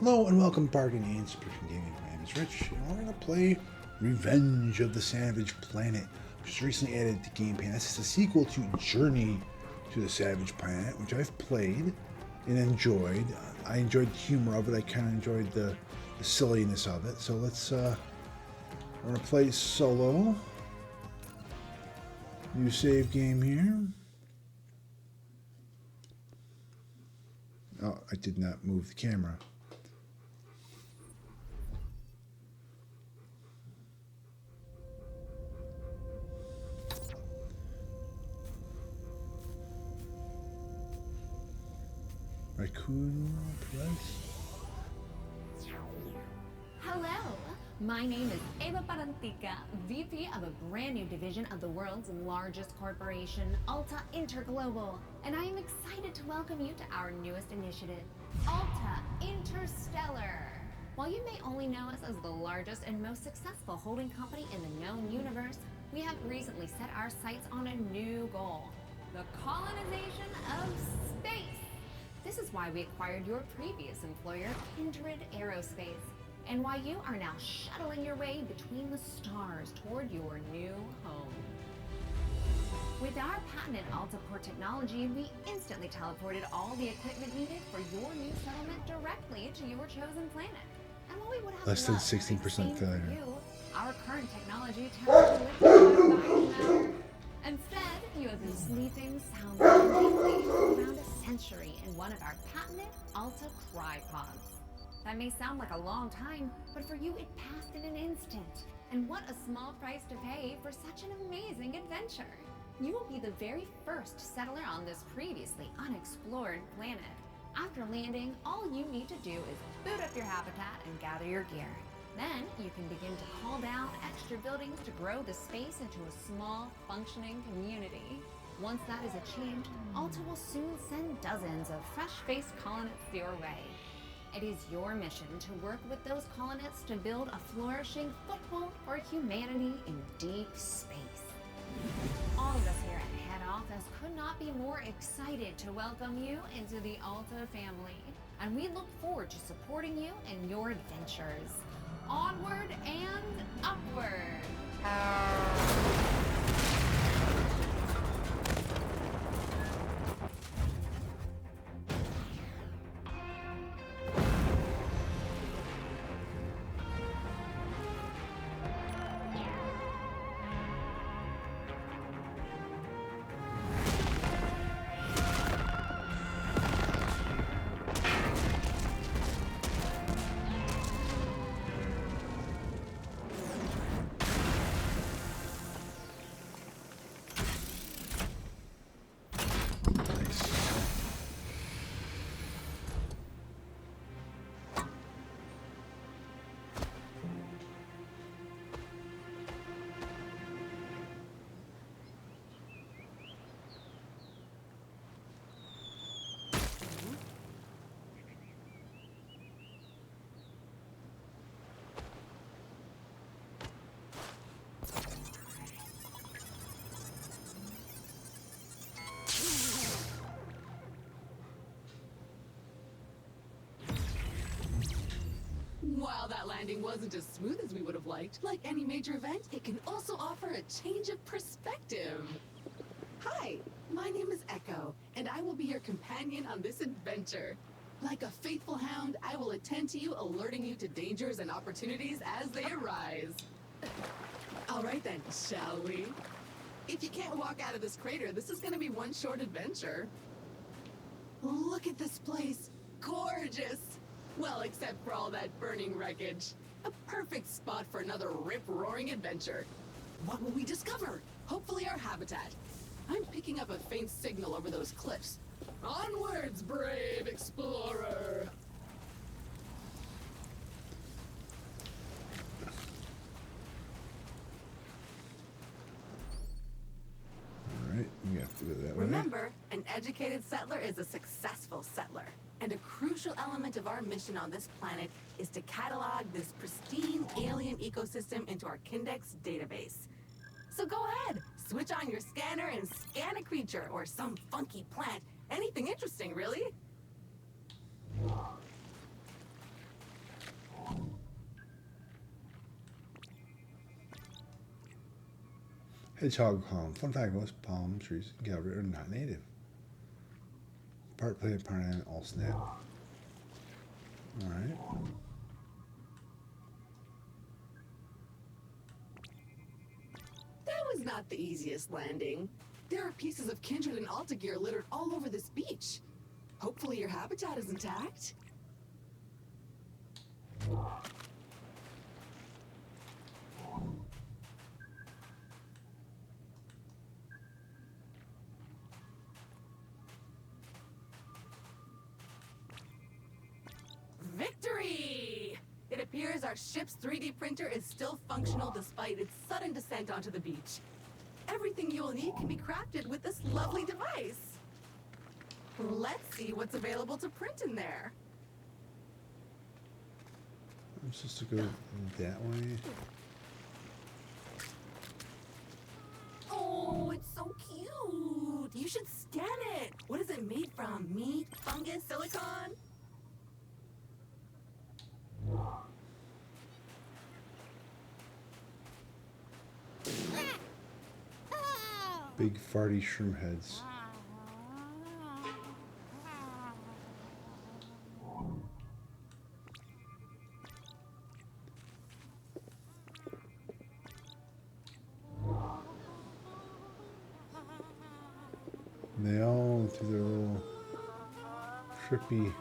Hello and welcome to Bargain and Subscription Gaming. My name is Rich, and we're going to play Revenge of the Savage Planet, which was recently added to Gamepass. It's a sequel to Journey to the Savage Planet, which I've played and enjoyed. I enjoyed the humor of it. I kind of enjoyed the silliness of it. So we're going to play solo. New save game here. Oh, I did not move the camera. Raccoon Price. Hello, my name is Eva Parantica, VP of a brand new division of the world's largest corporation, Alta Interglobal, and I am excited to welcome you to our newest initiative, Alta Interstellar. While you may only know us as the largest and most successful holding company in the known universe, we have recently set our sights on a new goal, the colonization of space. This is why we acquired your previous employer, Kindred Aerospace, and why you are now shuttling your way between the stars toward your new home. With our patented AltaPort technology, we instantly teleported all the equipment needed for your new settlement directly to your chosen planet. And while we would have Less than loved 16% the same for failure. you, our current technology tends to lift you matter. Instead, you have been sleeping soundly and deeply for around a century in one of our patented Alta Crypods. That may sound like a long time, but for you it passed in an instant. And what a small price to pay for such an amazing adventure. You will be the very first settler on this previously unexplored planet. After landing, all you need to do is boot up your habitat and gather your gear. Then you can begin to call down extra buildings to grow the space into a small, functioning community. Once that is achieved, Alta will soon send dozens of fresh-faced colonists your way. It is your mission to work with those colonists to build a flourishing foothold for humanity in deep space. All of us here at Head Office could not be more excited to welcome you into the Alta family, and we look forward to supporting you in your adventures. Onward and upward! Nice. While that landing wasn't as smooth as we would have liked, like any major event, it can also offer a change of perspective. Hi, my name is Echo, and I will be your companion on this adventure. Like a faithful hound, I will attend to you, alerting you to dangers and opportunities as they arise. All right then, shall we? If you can't walk out of this crater, this is gonna be one short adventure. Look at this place. Gorgeous! Well, except for all that burning wreckage. A perfect spot for another rip-roaring adventure. What will we discover? Hopefully our habitat. I'm picking up a faint signal over those cliffs. Onwards, brave explorer! Alright, we have to go that way. Remember, an educated settler is a successful settler. And a crucial element of our mission on this planet is to catalog this pristine alien ecosystem into our Kindex database. So go ahead, switch on your scanner and scan a creature or some funky plant. Anything interesting, really. Hedgehog palm. Fun fact: most palm trees in Calvert are not native. Part plant, part animal, all snap. All right. That was not the easiest landing. There are pieces of Kindred and Alta gear littered all over this beach. Hopefully your habitat is intact. Victory! It appears our ship's 3D printer is still functional despite its sudden descent onto the beach. Everything you will need can be crafted with this lovely device. Let's see what's available to print in there. I'm supposed to go that way. Oh, it's so cute. You should scan it. What is it made from? Meat, fungus, silicone? Big farty shroom heads. They all do their little trippy.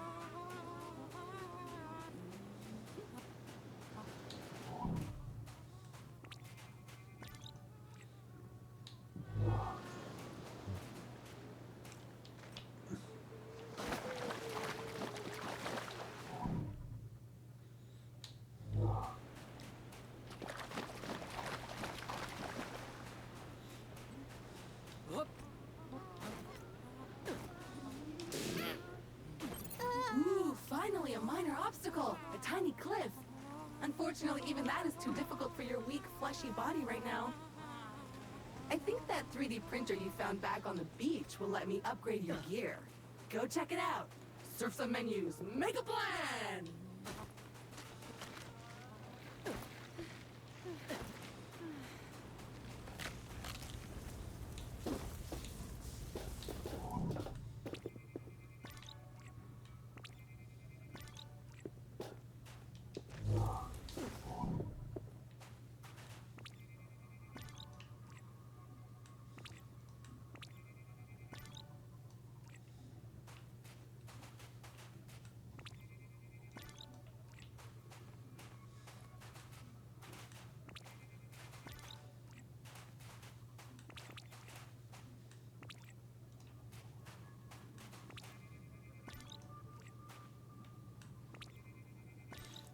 Ooh, finally a minor obstacle. A tiny cliff. Unfortunately, even that is too difficult for your weak, fleshy body right now. I think that 3D printer you found back on the beach will let me upgrade your gear. Go check it out. Surf some menus. Make a plan!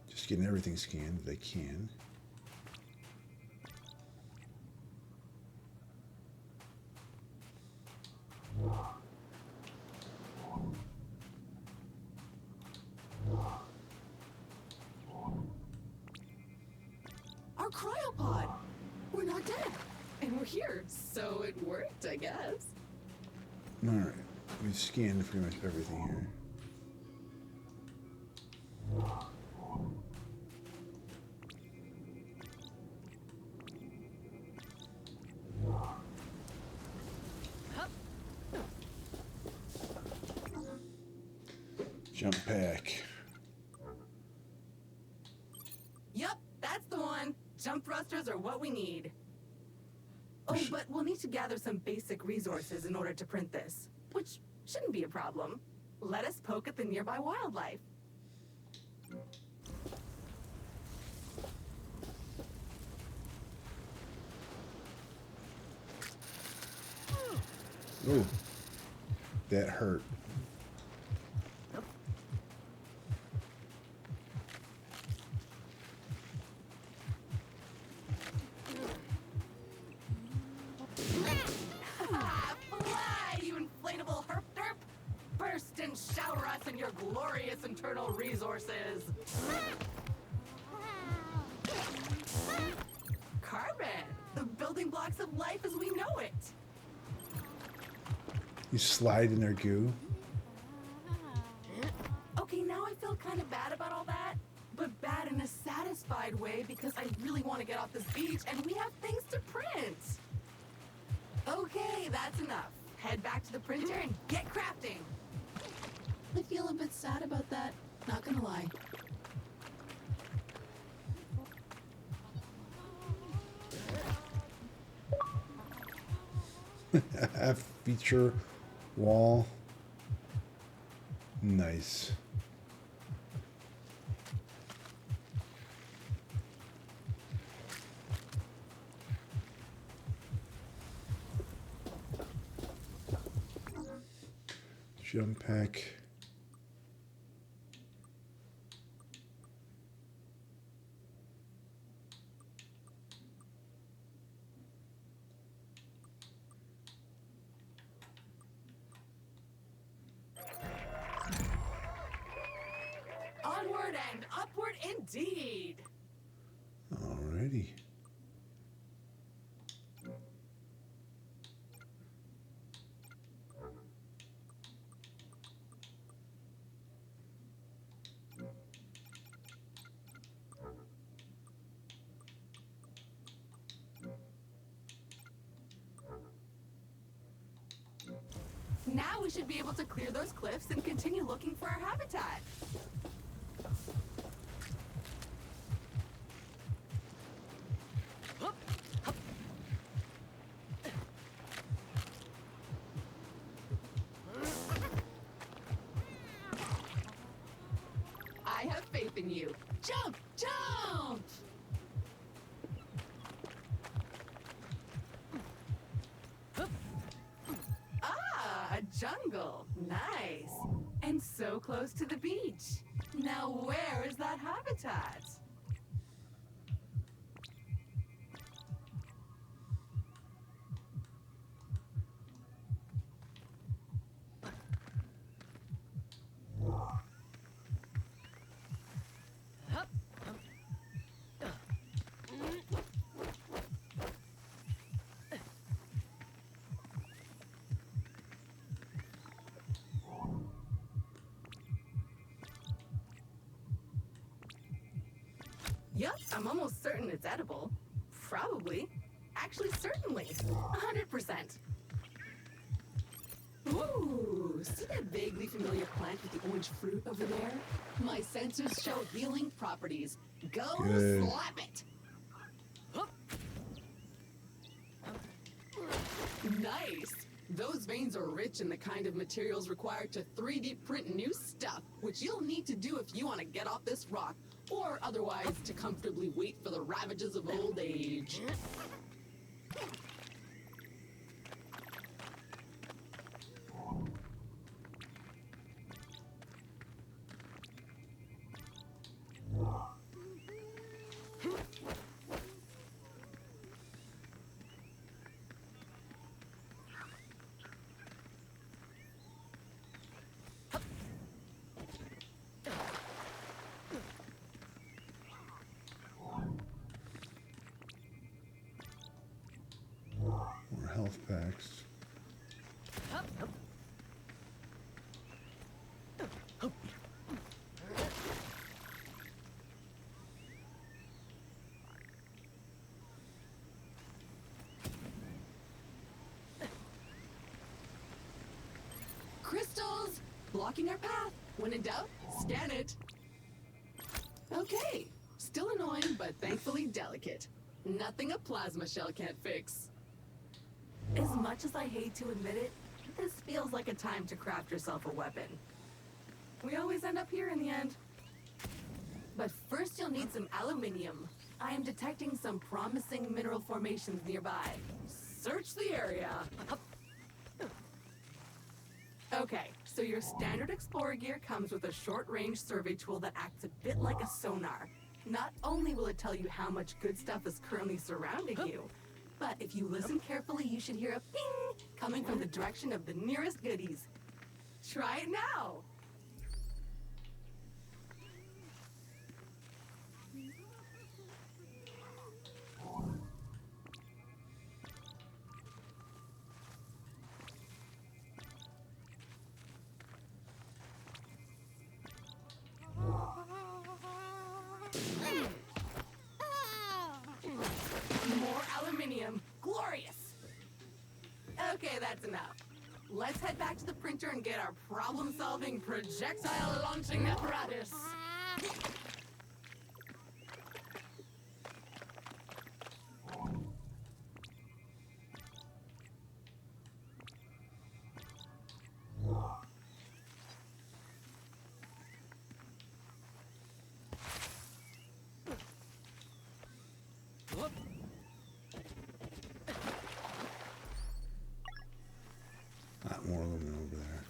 Just getting everything scanned that I can. Our cryopod! We're not dead. And we're here, so it worked, I guess. Alright, we've scanned pretty much everything here. Jump pack. Yup, that's the one. Jump thrusters are what we need. Oh, but we'll need to gather some basic resources in order to print this, which shouldn't be a problem. Let us poke at the nearby wildlife. Oh, that hurt. Fly, you inflatable herp derp! Burst and shower us in your glorious internal resources. Carbon, the building blocks of life as we know it. You slide in their goo. Okay, now I feel kind of bad about all that, but bad in a satisfied way because I really want to get off this beach and we have things to print. Okay, that's enough. Head back to the printer and get crafting. I feel a bit sad about that, not gonna lie. Feature wall. Nice. Jump pack. Onward and upward indeed. Alrighty. Now we should be able to clear those cliffs and continue looking for our habitat. I have faith in you. Jump! Jump! Ah, a jungle. Nice. And so close to the beach. Now where is that habitat? Yup, I'm almost certain it's edible. Probably. Actually, certainly. 100%. Ooh, see that vaguely familiar plant with the orange fruit over there? My sensors show healing properties. Go Good. slap it! Nice! Those veins are rich in the kind of materials required to 3D print new stuff, which you'll need to do if you want to get off this rock, or otherwise to comfortably wait for the ravages of old age. More health packs. Crystals! Blocking our path. When in doubt, scan it. Okay. Still annoying, but thankfully delicate. Nothing a plasma shell can't fix. As much as I hate to admit it, this feels like a time to craft yourself a weapon. We always end up here in the end. But first you'll need some aluminium. I am detecting some promising mineral formations nearby. Search the area. Okay, so your standard Explorer gear comes with a short-range survey tool that acts a bit like a sonar. Not only will it tell you how much good stuff is currently surrounding you, but if you listen carefully, you should hear a ping coming from the direction of the nearest goodies. Try it now! More aluminium. Glorious! Okay, that's enough. Let's head back to the printer and get our problem-solving projectile-launching apparatus. Not more aluminum over there.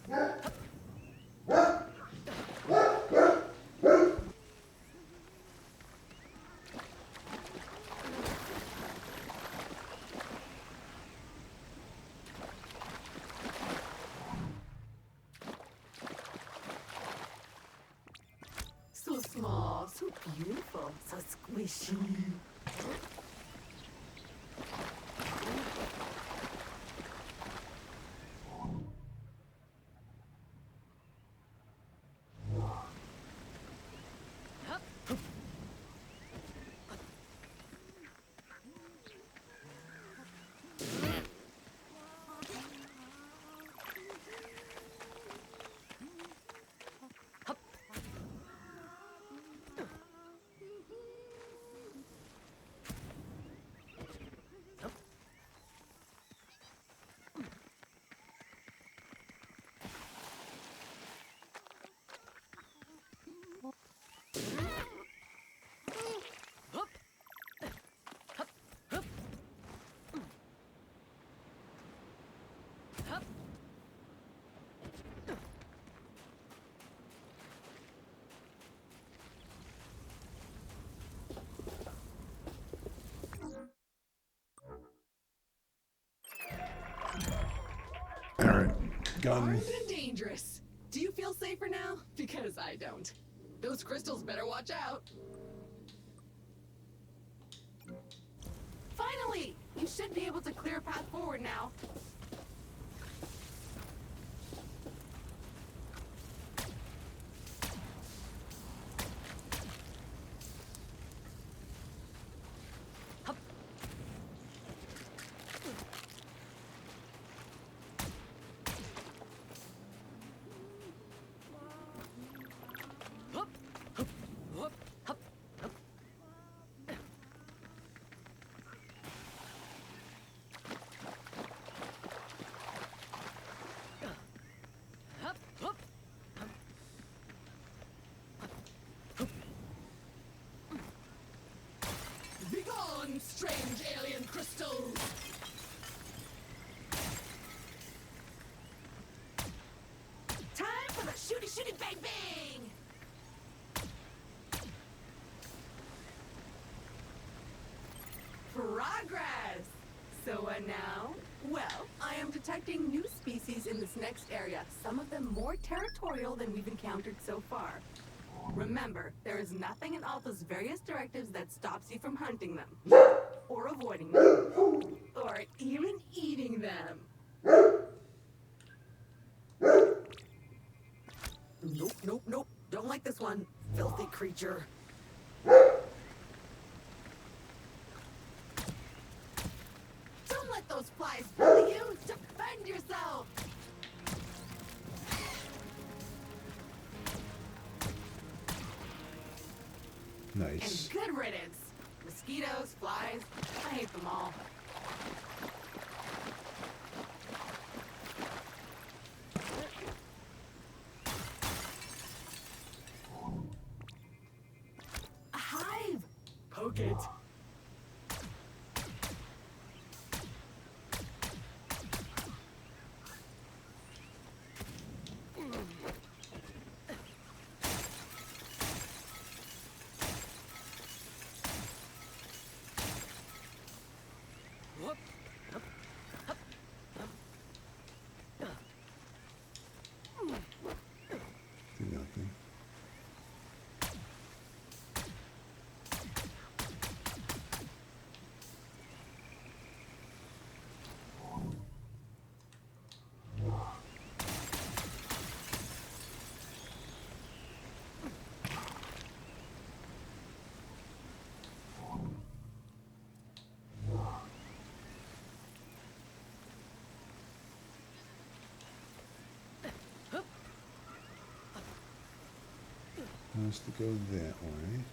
So small, so beautiful, so squishy. All right, gun. Armed and dangerous. Do you feel safer now? Because I don't. Those crystals better watch out. Finally! You should be able to clear a path forward now. Begone, strange alien crystals! Time for the shooty shooty bang bang! Progress! So what now? Well, I am detecting new species in this next area, some of them more territorial than we've encountered so far. Remember, there is nothing in Alta's various directives that stops you from hunting them, or avoiding them, or even eating them. Nope, nope, nope. Don't like this one, filthy creature. Don't let those flies bully you! Defend yourself! Nice. And good riddance. Mosquitoes, flies, I hate them all. A hive! Poke it. Do nothing. Wants to go that way.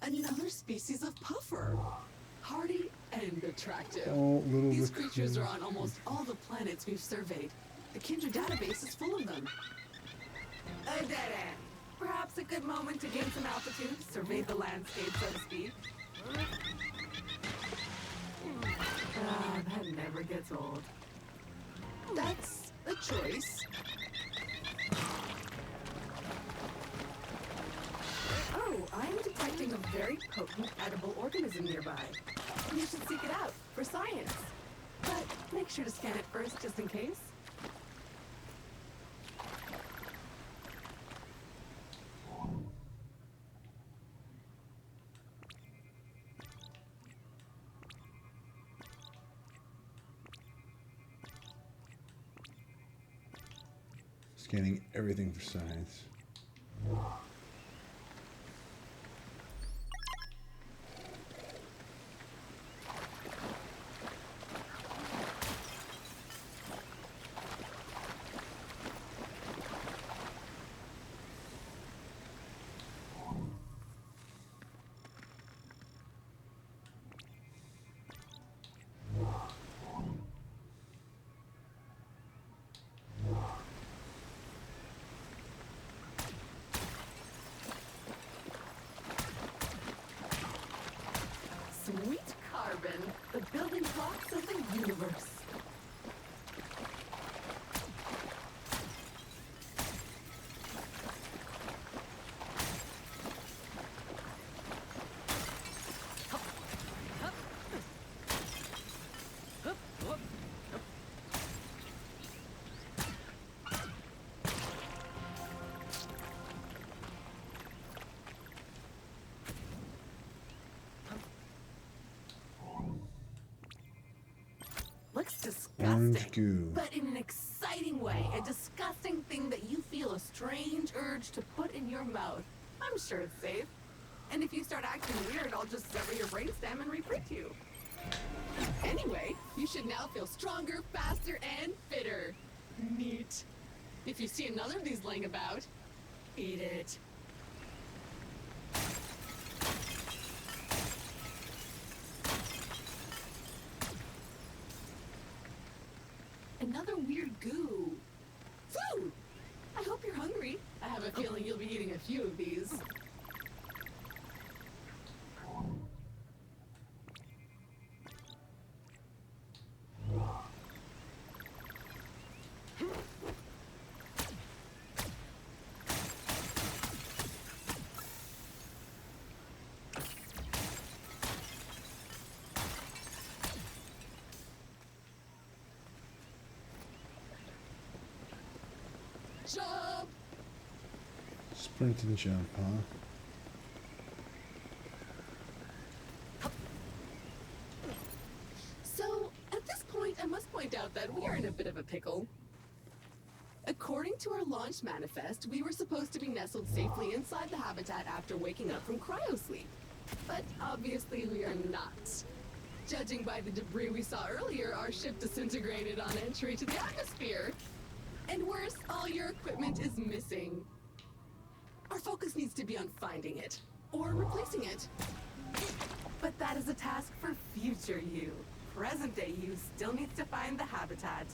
Another species of puffer. Hardy and attractive. Oh, little These raccoon. creatures are on almost all the planets we've surveyed. The Kindred database is full of them. A dead end. Perhaps a good moment to gain some altitude, survey the landscape, so to speak. Ah, that never gets old. That's a choice. Oh, I'm detecting a very potent edible organism nearby. You should seek it out for science. But make sure to scan it first, just in case. Scanning everything for science. Sweet carbon, the building blocks of the universe. Looks Orange disgusting, goo. but in an exciting way. A disgusting thing that you feel a strange urge to put in your mouth. I'm sure it's safe. And if you start acting weird, I'll just sever your brainstem and reprint you. Anyway, you should now feel stronger, faster, and fitter. Neat. If you see another of these laying about, eat it. Another weird goo. Food! I hope you're hungry. I have a feeling you'll be eating a few of these. Jump! Sprint and jump, huh? So, at this point, I must point out that we are in a bit of a pickle. According to our launch manifest, we were supposed to be nestled safely inside the habitat after waking up from cryosleep. But obviously we are not. Judging by the debris we saw earlier, our ship disintegrated on entry to the atmosphere. And worse, all your equipment is missing. Our focus needs to be on finding it, or replacing it. But that is a task for future you. Present day you still needs to find the habitat.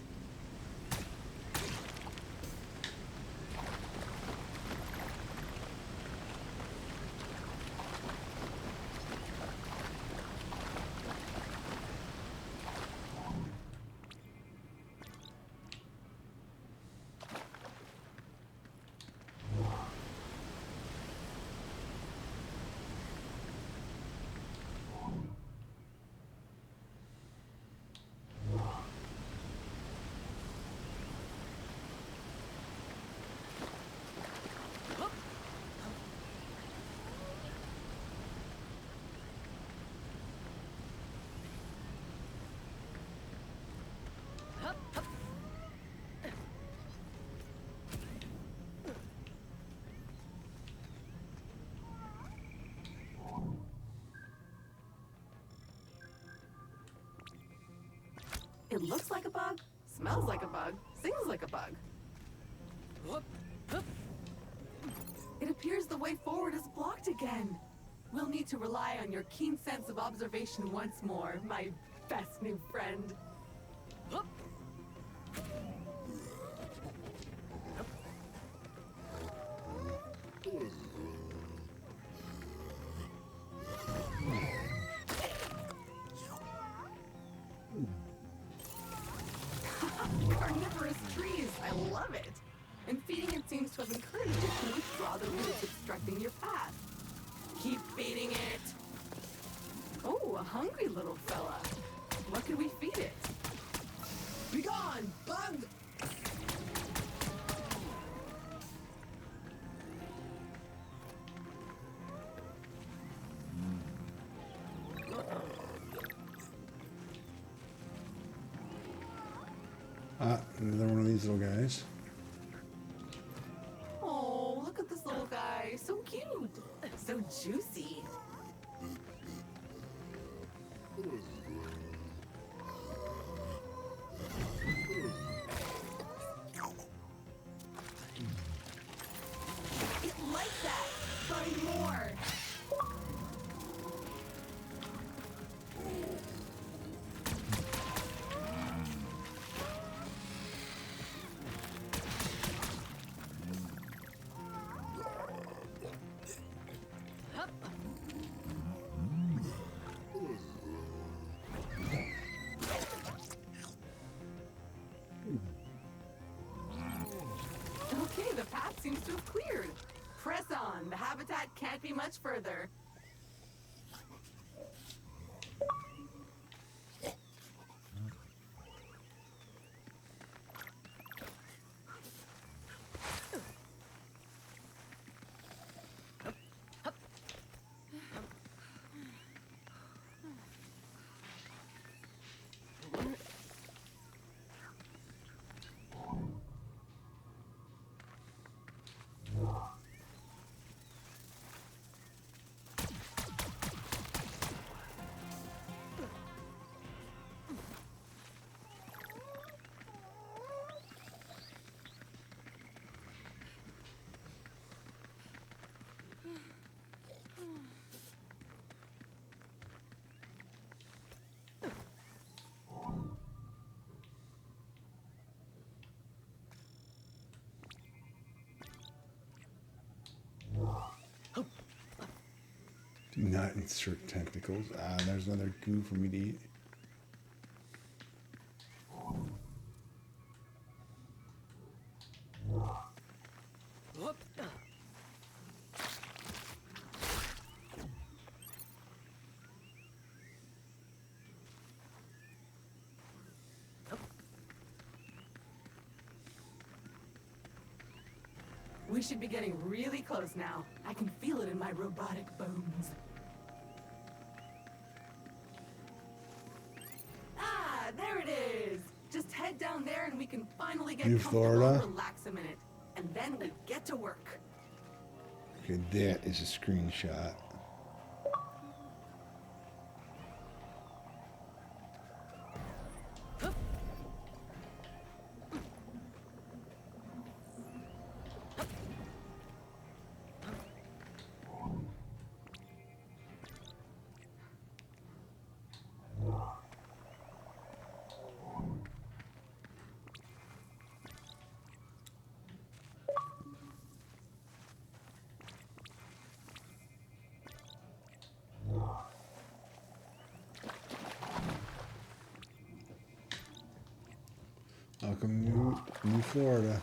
smells like a bug, sings like a bug. It appears the way forward is blocked again. We'll need to rely on your keen sense of observation once more, my best new friend. Carnivorous trees, I love it. And feeding it seems to have encouraged it to withdraw the roots obstructing your path. Keep feeding it. Oh, a hungry little fella. What can we feed it? Be gone, bug! Another one of these little guys. Oh, look at this little guy. So cute. So juicy. It likes that. Find more. Okay, the path seems to have cleared. Press on. The habitat can't be much further. Do not insert tentacles. Ah, there's another goo for me to eat. We should be getting really close now. I can feel it in my robotic bones. Ah, there it is. Just head down there and we can finally get New comfortable Florida? and relax a minute. And then we get to work. Okay, that is a screenshot. Welcome, New Florida.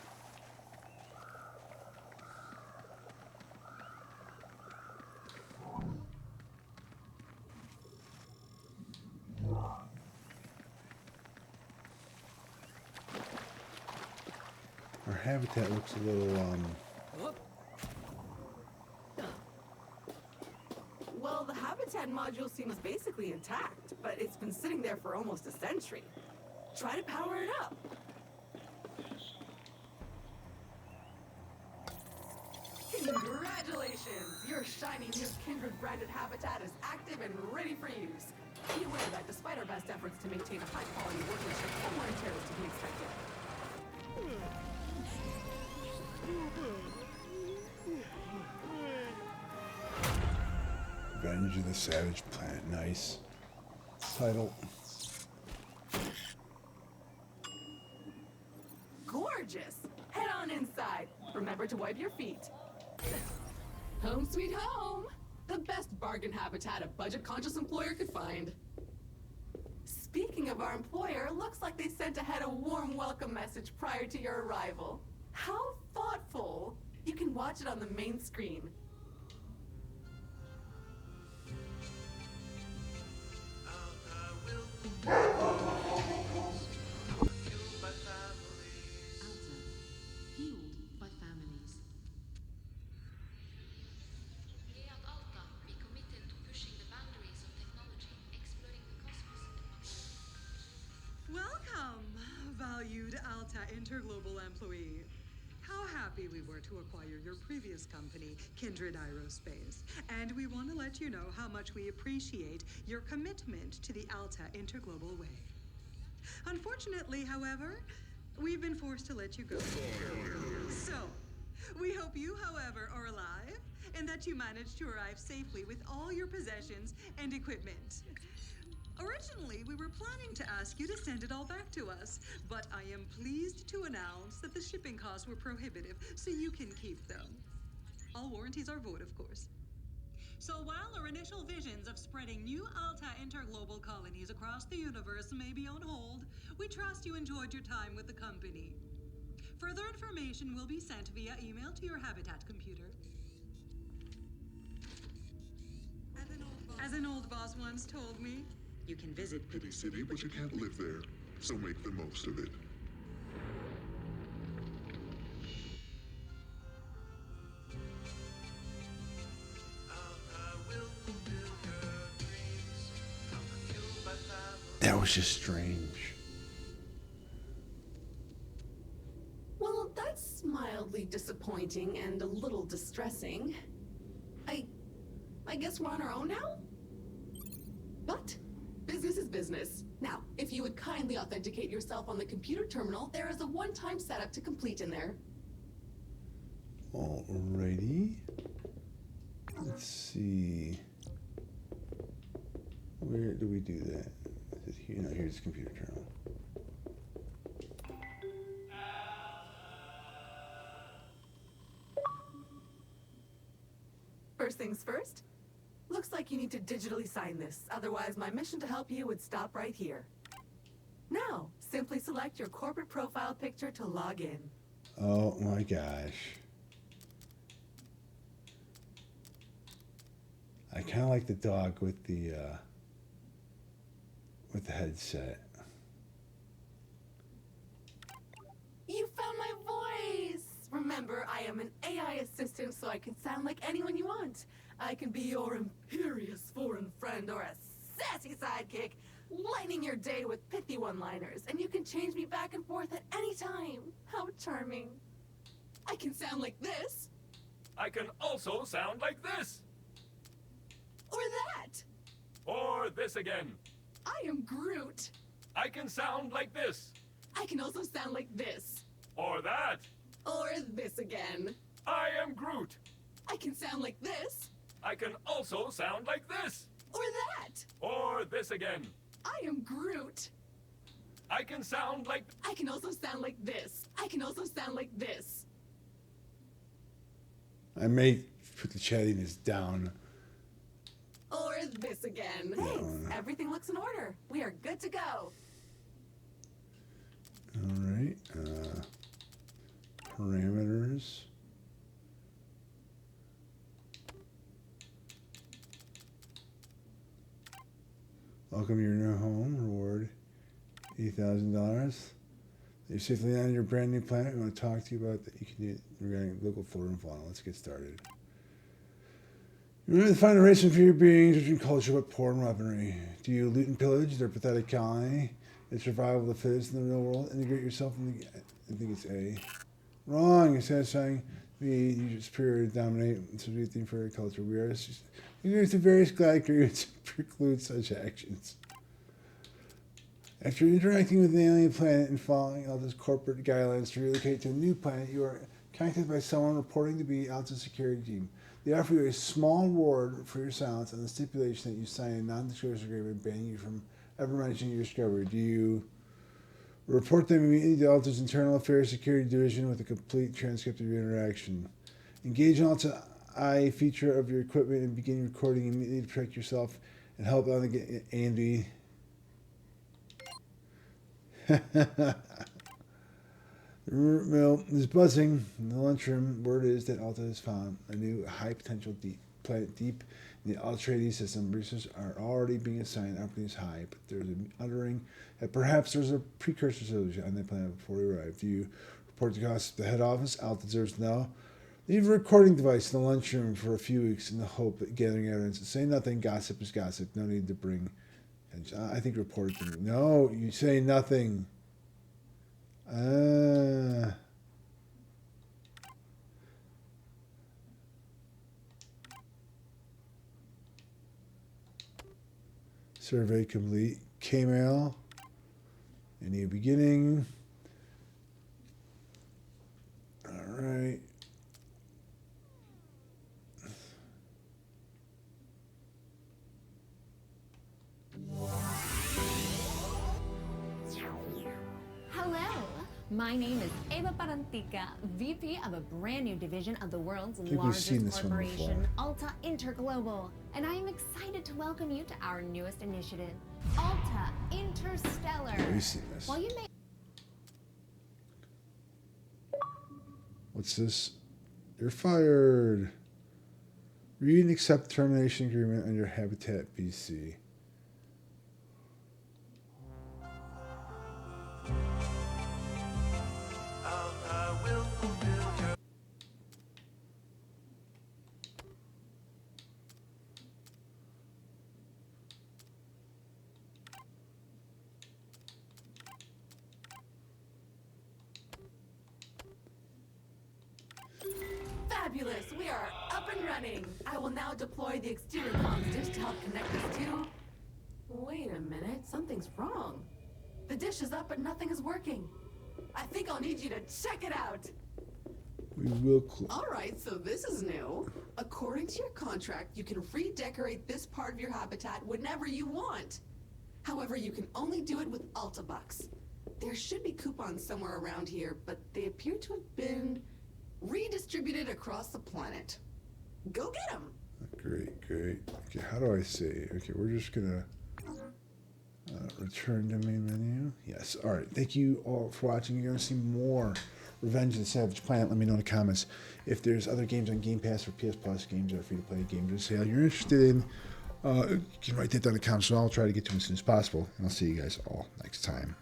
Our habitat looks a little, Well, the habitat module seems basically intact, but it's been sitting there for almost a century. Try to power it up. Congratulations! Your shiny new Kindred branded habitat is active and ready for use. Be aware that despite our best efforts to maintain a high-quality workmanship, some wear and tear is to be expected. Revenge of the Savage Planet. Nice. Title. Gorgeous! Head on inside. Remember to wipe your feet. Home sweet home! The best bargain habitat a budget-conscious employer could find. Speaking of our employer, looks like they sent ahead a warm welcome message prior to your arrival. How thoughtful! You can watch it on the main screen. Fueled by families. May at Alta be committed to pushing the boundaries of technology, exploring the cosmos. Welcome, valued Alta Interglobal employee. How happy we were to acquire your previous company, Kindred Aerospace. And we want to let you know how much we appreciate your commitment to the Alta Interglobal way. Unfortunately, however, we've been forced to let you go. So, we hope you, however, are alive and that you managed to arrive safely with all your possessions and equipment. Originally, we were planning to ask you to send it all back to us, but I am pleased to announce that the shipping costs were prohibitive, so you can keep them. All warranties are void, of course. So while our initial visions of spreading new Alta Interglobal colonies across the universe may be on hold, we trust you enjoyed your time with the company. Further information will be sent via email to your Habitat computer. As an old boss once told me, you can visit Pity City, but you can't live there, so make the most of it. That was just strange. Well, that's mildly disappointing and a little distressing. I guess we're on our own now? But business is business. Now, if you would kindly authenticate yourself on the computer terminal, there is a one-time setup to complete in there. Alrighty. Let's see. Where do we do that? Is it here? No, here's the computer terminal. First things first, looks like you need to digitally sign this. Otherwise, my mission to help you would stop right here. Now, simply select your corporate profile picture to log in. Oh my gosh. I kind of like the dog with the headset. You found my voice! Remember, I am an AI assistant, so I can sound like anyone you want. I can be your imperious foreign friend or a sassy sidekick, lightening your day with pithy one-liners, and you can change me back and forth at any time. How charming. I can sound like this. I can also sound like this. Or that. Or this again. I am Groot. I can sound like this. I can also sound like this. Or that. Or this again. I am Groot. I can sound like this. I can also sound like this. Or that. Or this again. I am Groot. I can sound like... I can also sound like this. I can also sound like this. I may put the chattiness down. Or this again. Thanks. Everything looks in order. We are good to go. Alright. Parameters. Welcome to your new home. Reward $80,000. You're safely on your brand new planet. We want to talk to you about that. You can do it regarding local flora and fauna. Let's get started. You want to find a race of inferior beings, rich in culture but poor in weaponry. Do you loot and pillage their pathetic colony? It's survival of the fittest in the real world. Integrate yourself in the... I think it's A. Wrong. You're satisfying the superior to dominate and subdue the inferior culture. We Ignorance of various glide periods preclude such actions. After interacting with an alien planet and following Alta's corporate guidelines to relocate to a new planet, you are contacted by someone reporting to be Alta's security team. They offer you a small reward for your silence on the stipulation that you sign a non-disclosure agreement banning you from ever mentioning your discovery. Do you report them immediately to Alta's Internal Affairs Security Division with a complete transcript of your interaction? Engage in Alta I feature of your equipment and begin recording immediately to protect yourself and help on the Andy. The rumor mill is buzzing in the lunchroom. Word is that Alta has found a new high potential planet deep in the Altrades system. Researchers are already being assigned opportunities high, but there's an uttering that perhaps there's a precursor solution on that planet before we arrive. Do you report the gossip to the head office? Alta deserves to know. Leave a recording device in the lunchroom for a few weeks in the hope that gathering evidence. Say nothing. Gossip is gossip. No need to bring attention. I think report it to me. No, you say nothing. Survey complete. K-mail. Any beginning. All right. Hello, my name is Eva Parantica, VP of a brand new division of the world's we've largest seen this one corporation, before. Alta Interglobal, and I am excited to welcome you to our newest initiative, Alta Interstellar. Yeah, we've seen this. While you may What's this? You're fired. Read and accept termination agreement on your Habitat BC. Fabulous! We are up and running. I will now deploy the exterior comms dish to help connect us to... Wait a minute, something's wrong. The dish is up, but nothing is working. I think I'll need you to check it out. We will. All right, so this is new. According to your contract, you can redecorate this part of your habitat whenever you want. However, you can only do it with Alta Bucks. There should be coupons somewhere around here, but they appear to have been redistributed across the planet. Go get them. Great, great. Okay, how do I save? Okay, we're just gonna return to main menu. Yes. All right. Thank you all for watching. You're gonna see more Revenge of the Savage Planet. Let me know in the comments if there's other games on Game Pass or PS Plus games that are free to play, games on sale you're interested in. You can write that down in the comments, so I'll try to get to them as soon as possible. And I'll see you guys all next time.